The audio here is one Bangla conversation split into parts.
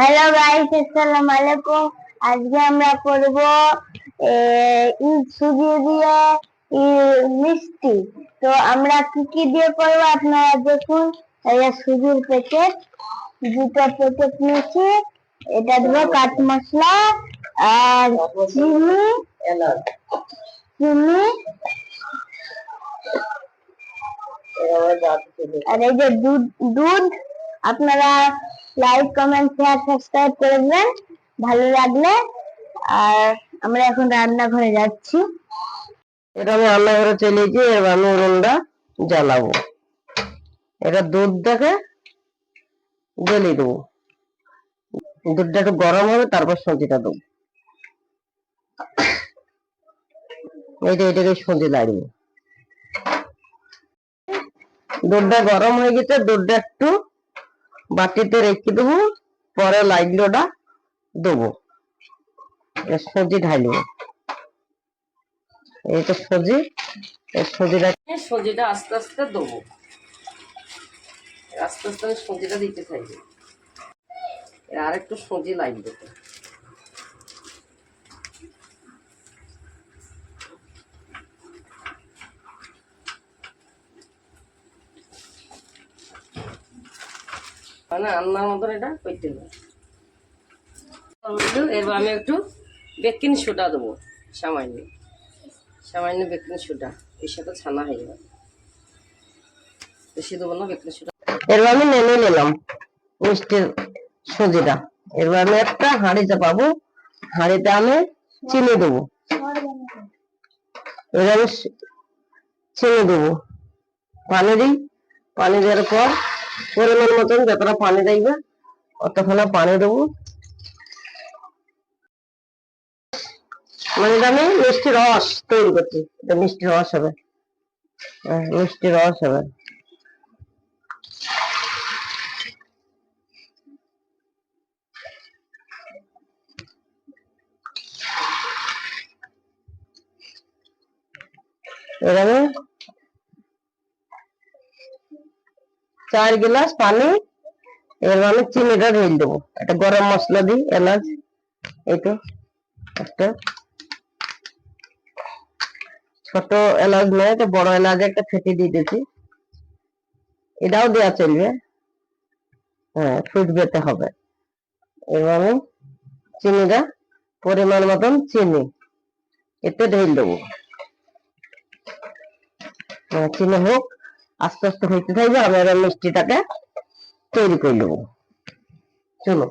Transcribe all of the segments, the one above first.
হ্যালো গাইস, আসসালামু আলাইকুম। আজকে আমরা করব সুজি দিয়ে মিষ্টি। তো আমরা কি কি দিয়ে করবো আপনারা দেখুন। সুজির প্যাকেট, দুটো প্যাকেট নিয়েছি। এটা দেবো কাঠ মশলা আর চিনি চিনি আর এই যে দুধ দুধ আপনারা লাইক, কমেন্ট, শেয়ার, সাবস্ক্রাইব করে দেবেন ভালো লাগলে। আর আমরা এখন রান্নাঘরে যাচ্ছি। এটা আমি রান্নাঘরে চলে গিয়ে এবার আমি উনুনটা জ্বালাবো। এটা দুধটাকে জ্বালিয়ে দেবো। দুধটা একটু গরম হবে, তারপর সবজিটা দেবো। এটাকে সবজি লাগবে। দুধটা গরম হয়ে গেছে, দুধটা একটু বাটিতে রেখে দেবো, পরে লাগলোটা দেবো, সবজি ঢালবো। এই তো সবজিটা আস্তে আস্তে দেবো। আস্তে আস্তে আমি সবজিটা দিতে চাইছি। আর একটু সবজি লাগবে। মানে রান্নার মতন এটা করতে হবে। এবার আমি একটু বেকিং সোডা দেবো, সামান্য সামান্য বেকিং সোডা। এর সাথে ছানা হয়ে যাবে, বেশি দেবো না বেকিং সোডা। এবার আমি নেমে নিলাম মিষ্টির সুজিটা। এবার আমি একটা হাঁড়ি চাপাবো, হাঁড়িতে আমি চিনি দেবো। এবার আমি চিনি দেবো, পানি দিই। পানি দেওয়ার পর পরিমাণ মতন যতটা পানি দেখবে অতখানা পানি দেবো। মানে আমি মিষ্টি রস তৈরি করছি, এটা মিষ্টি রস হবে। মিষ্টি রস হবে। এখানে 4 গ্লাস পানি। এবার আমি চিনিটা ঢেলে দেবো। একটা গরম মশলা দিই, এলাচ, এই তো একটা ছোট এলাচ নয়, একটা বড় এলাচ একটা ফেটে দিয়ে দিয়েছি। এটাও দেওয়া চলবে, হ্যাঁ, ফুটবেতে হবে। এবার আমি চিনিটা পরিমাণ মতন চিনি এতে ঢেলে দেবো। চিনি হোক, আস্তে আস্তে হইতে থাকবে। আমি এবার মিষ্টিটাকে তৈরি করে নেবো। চলো,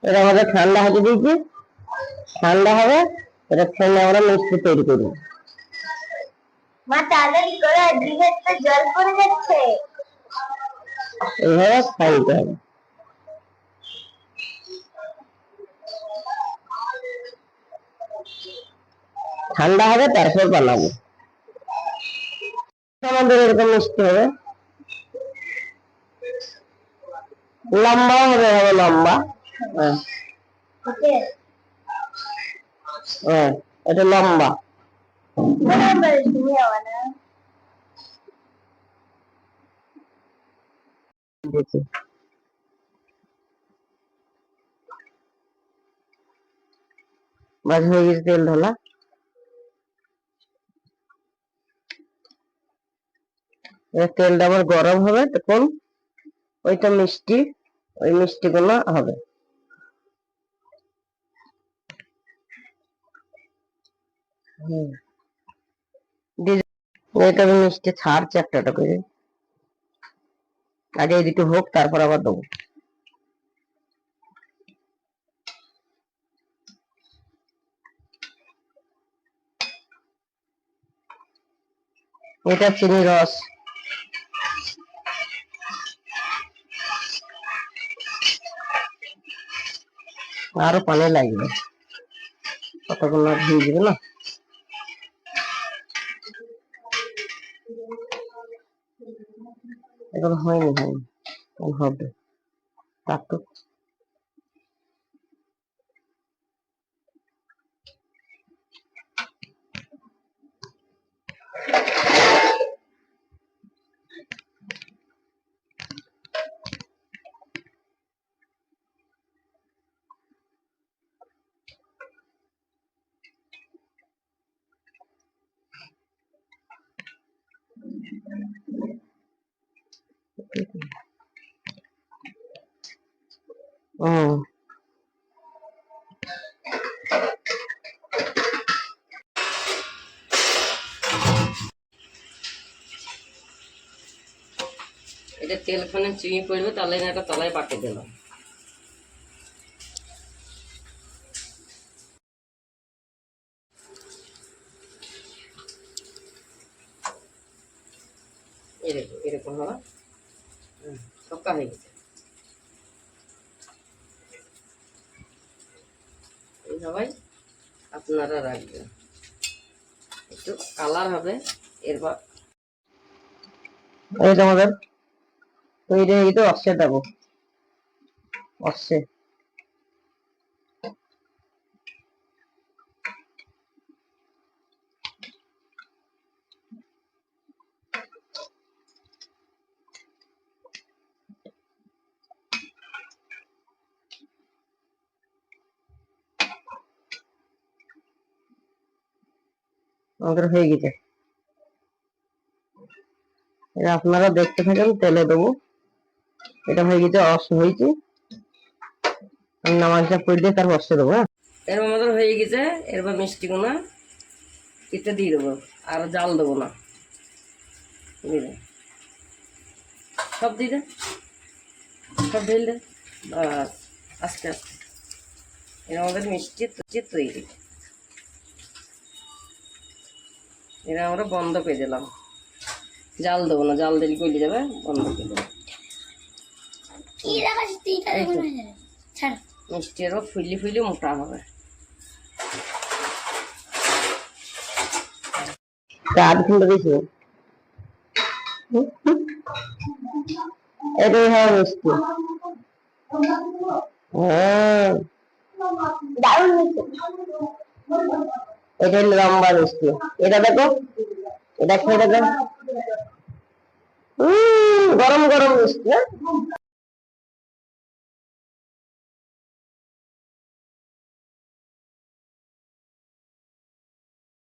এটা আমাদের ঠান্ডা হতে দিয়েছি, ঠান্ডা হবে। এটা ঠান্ডা আমরা মিষ্টি তৈরি করবো। মা তাড়াতাড়ি করো, জিভে তো জল পড়ে যাচ্ছে। এইভাবে খাইতে হবে। ঠান্ডা হবে তারপর বানাবো। আমাদের এরকম মিষ্টি হবে, লম্বা হবে, লম্বা। হ্যাঁ, এটা লম্বা। দেখি মাঝে হয়ে গেছে তেল ঢালা। তেলটা আবার গরম হবে, তখন ওইটা মিষ্টি, ওই মিষ্টি গুলো হবে। এটা মিষ্টি ছাড়ছে একটা করে। আগে এই দুটো হোক, তারপর আবার দেবো। এটা চিনি রস। আরো পানি লাগবে, কতগুলো দিয়ে দিবে না। এখন হয়নি, হবে তারপর এটা তেলখানে চিনি পড়বে, তাহলে এটা তলায় পাঠিয়ে দিলাম। এরকম এরকম হবে, সবকা হয়ে গেছে। এইভাবে আপনারা রাখবেন, একটু কালার হবে। এরপর এই আমাদের তৈরি হয়ে গেছে, অর্শে দেবো। অর্শে আমাদের হয়ে গেছে। এটা আপনারা দেখতে থাকেন, তেলে দেবো। এটা হয়ে গেছে, অর্শ হয়েছে। নামাজটা পড়ে দিয়ে তারপর অর্শে দেবো। হ্যাঁ, এরপর আমাদের হয়ে গেছে। এরপর মিষ্টি গুনা কেটে দিয়ে দেবো, আর জাল দেবো না। সব দিয়ে দেন, সব ঢেল দেন, বাস। আস্তে আস্তে এর আমাদের মিষ্টি তৈরি। এটা আমরা বন্ধ করে দিলাম, জাল দেবো না, জাল দিলে গলে যাবে, বন্ধ করে দেবো। মিষ্টি আরো ফুলি ফুলি মোটা হবে। আধ ঘন্টা দিয়েছি, এটাই হয় মিষ্টি। হ্যাঁ, দারুণ মিষ্টি। এটাই লম্বা মিষ্টি। এটা দেখো, এটা খেয়ে দেখো, গরম গরম মিষ্টি।